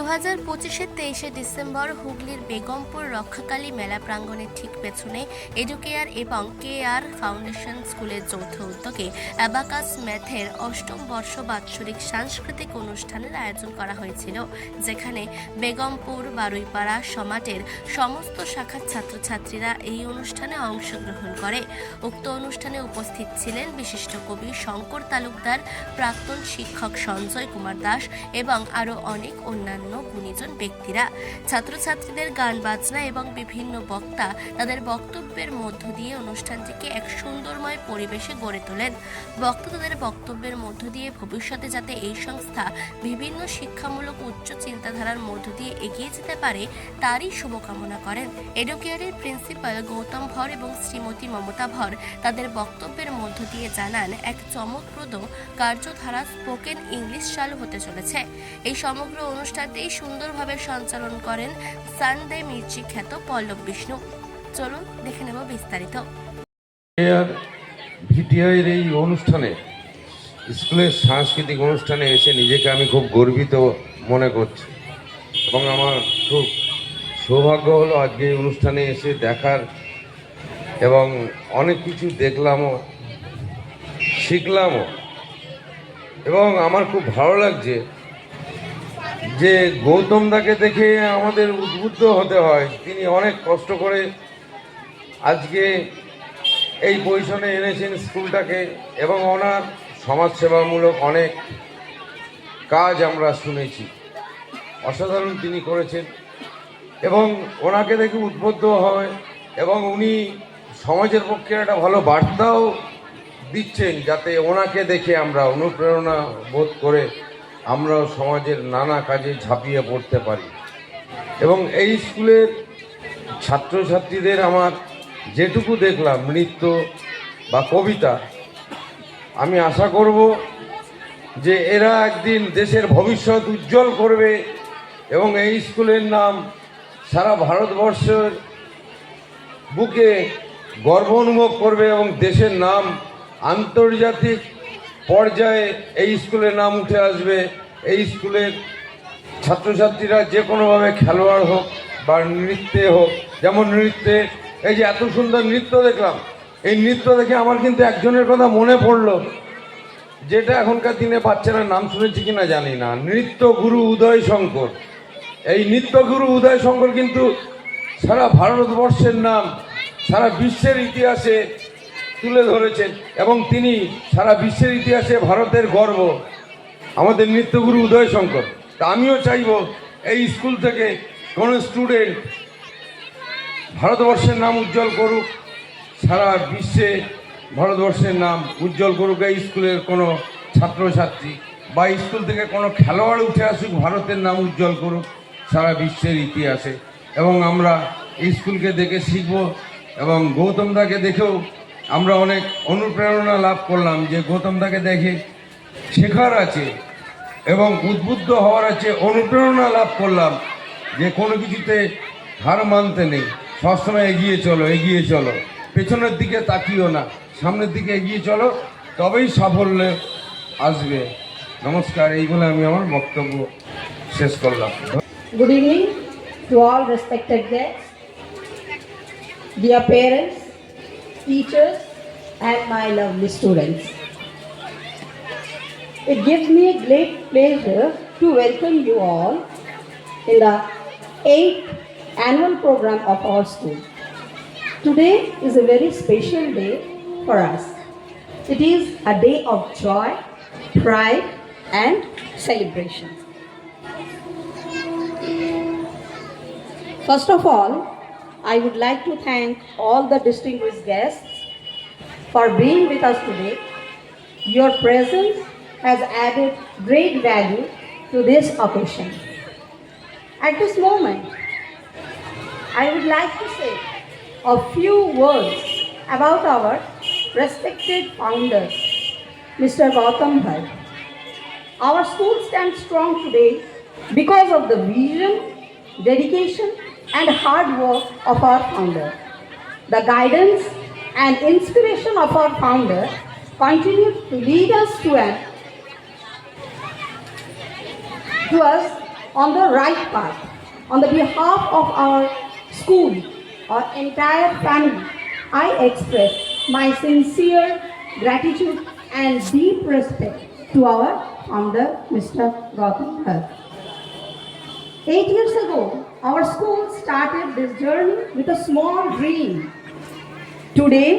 2025-এর 23শে December হুগলির বেগমপুর রক্ষাকালী মেলা প্রাঙ্গণের ঠিক পেছনে এডুকেয়ার এবং কেআর ফাউন্ডেশন স্কুলের যৌথ উদ্যোগে অ্যাবাকাস ম্যাথের অষ্টম বর্ষ বাৎসরিক সাংস্কৃতিক অনুষ্ঠানের আয়োজন করা হয়েছিল, যেখানে বেগমপুর বারুইপাড়া সমাটের সমস্ত শাখার ছাত্রছাত্রীরা এই অনুষ্ঠানে অংশগ্রহণ করে। উক্ত অনুষ্ঠানে উপস্থিত ছিলেন বিশিষ্ট কবি শঙ্কর তালুকদার, প্রাক্তন শিক্ষক সঞ্জয় কুমার দাস এবং আরও অনেক অন্যান্য গুণীজন ব্যক্তিরা। ছাত্রছাত্রীদের গান বাজনা এবং বিভিন্ন বক্তা তাদের বক্তব্যের মধ্য দিয়ে অনুষ্ঠানটিকে এক সুন্দরময় পরিবেশে গড়ে তোলেন। বক্তা তাদের বক্তব্যের মধ্য দিয়ে ভবিষ্যতে যাতে এই সংস্থা বিভিন্ন শিক্ষামূলক উচ্চ চিন্তাধারার মধ্য দিয়ে এগিয়ে যেতে পারে তারই শুভকামনা করেন। এডুকেয়ারের প্রিন্সিপাল গৌতম ভর এবং শ্রীমতী মমতা ভর তাদের বক্তব্যের মধ্য দিয়ে জানান, এক চমকপ্রদ কার্যধারা স্পোকেন ইংলিশ চালু হতে চলেছে। এই সমগ্র অনুষ্ঠানটি সুন্দরভাবে সঞ্চালন করেন সানডে মির্চি খ্যাত পল্লব বিষ্ণু। চলুন দেখে নেব বিস্তারিত। ভিটিআইয়ের এই অনুষ্ঠানে, স্কুলের সাংস্কৃতিক অনুষ্ঠানে এসে নিজেকে আমি খুব গর্বিত মনে করছি এবং আমার খুব সৌভাগ্য হলো আজকে এই অনুষ্ঠানে এসে দেখার এবং অনেক কিছু দেখলামও, শিখলামও এবং আমার খুব ভালো লাগছে যে গৌতম দাকে দেখে আমাদের উদ্বুদ্ধ হতে হয়। তিনি অনেক কষ্ট করে আজকে এই পজিশনে এনেছেন স্কুলটাকে এবং ওনার সমাজসেবামূলক অনেক কাজ আমরা শুনেছি, অসাধারণ তিনি করেছেন এবং ওনাকে দেখে উদ্বুদ্ধ হয় এবং উনি সমাজের পক্ষে একটা ভালো বার্তাও দিচ্ছেন, যাতে ওনাকে দেখে আমরা অনুপ্রেরণা বোধ করে আমরাও সমাজের নানা কাজে ঝাঁপিয়ে পড়তে পারি। এবং এই স্কুলের ছাত্রছাত্রীদের আমার যেটুকু দেখলাম নৃত্য বা কবিতা, আমি আশা করব যে এরা একদিন দেশের ভবিষ্যৎ উজ্জ্বল করবে এবং এই স্কুলের নাম সারা ভারতবর্ষের বুকে গর্ব অনুভব করবে এবং দেশের নাম আন্তর্জাতিক পর্যায়ে এই স্কুলের নাম উঠে আসবে। এই স্কুলের ছাত্রছাত্রীরা যে কোনোভাবে খেলোয়াড় হোক বা নৃত্যে হোক, যেমন নৃত্যে এই যে এত সুন্দর নৃত্য দেখলাম, এই নৃত্য দেখে আমার কিন্তু একজনের কথা মনে পড়লো, যেটা এখনকার দিনে বাচ্চারা নাম শুনেছি কিনা জানি না, নৃত্যগুরু উদয় শঙ্কর। এই নৃত্যগুরু উদয় শঙ্কর কিন্তু সারা ভারতবর্ষের নাম সারা বিশ্বের ইতিহাসে তুলে ধরেছেন এবং তিনি সারা বিশ্বের ইতিহাসে ভারতের গর্ব, আমাদের নৃত্যগুরু উদয় শঙ্কর। তা আমিও চাইব এই স্কুল থেকে কোনো স্টুডেন্ট ভারতবর্ষের নাম উজ্জ্বল করুক, সারা বিশ্বে ভারতবর্ষের নাম উজ্জ্বল করুক এই স্কুলের কোনো ছাত্রছাত্রী, বা স্কুল থেকে কোনো খেলোয়াড় উঠে আসুক, ভারতের নাম উজ্জ্বল করুক সারা বিশ্বের ইতিহাসে। এবং আমরা এই স্কুলকে দেখে শিখব এবং গৌতম দাকে দেখেও আমরা অনেক অনুপ্রেরণা লাভ করলাম যে গৌতম দাকে দেখে শেখার আছে এবং উদ্বুদ্ধ হওয়ার আছে, অনুপ্রেরণা লাভ করলাম যে কোনো কিছুতে হার মানতে নেই, সবসময় এগিয়ে চলো, এগিয়ে চলো, পেছনের দিকে তাকিও না, সামনের দিকে এগিয়ে চলো, তবেই সাফল্য আসবে। নমস্কার, এই বলে আমি আমার বক্তব্য শেষ করলাম। Good evening to all respected guests, dear parents, teachers and my lovely students. It gives me a great pleasure to welcome you all in the 8th annual program of our school. Today is a very special day for us. It is a day of joy, pride and celebration. First of all, I would like to thank all the distinguished guests for being with us today. Your presence has added great value to this occasion. At this moment, I would like to say a few words about our respected founder, Mr. Gautam Bhai. Our school stands strong today because of the vision, dedication and hard work of our founder. The guidance and inspiration of our founder continue to lead us to us on the right path. On the behalf of our school, our entire family, I express my sincere gratitude and deep respect to our founder, Mr. Gautam Bhatt. 8 years ago, our school started this journey with a small dream. Today,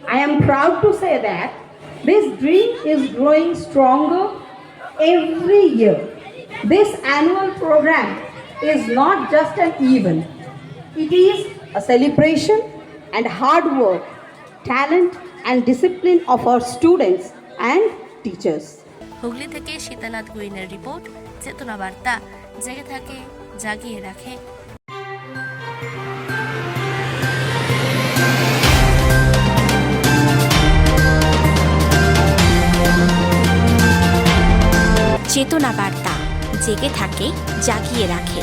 I am proud to say that this dream is growing stronger every year. This annual program is not just an event, it is a celebration and hard work, talent and discipline of our students and teachers. Hooghly থেকে শীতানাথ গুইনের report, চেতনা বার্তা, জেগে থাকে, জাগিয়ে রাখে। চেতনা বার্তা, জেগে থাকে, জাগিয়ে রাখে।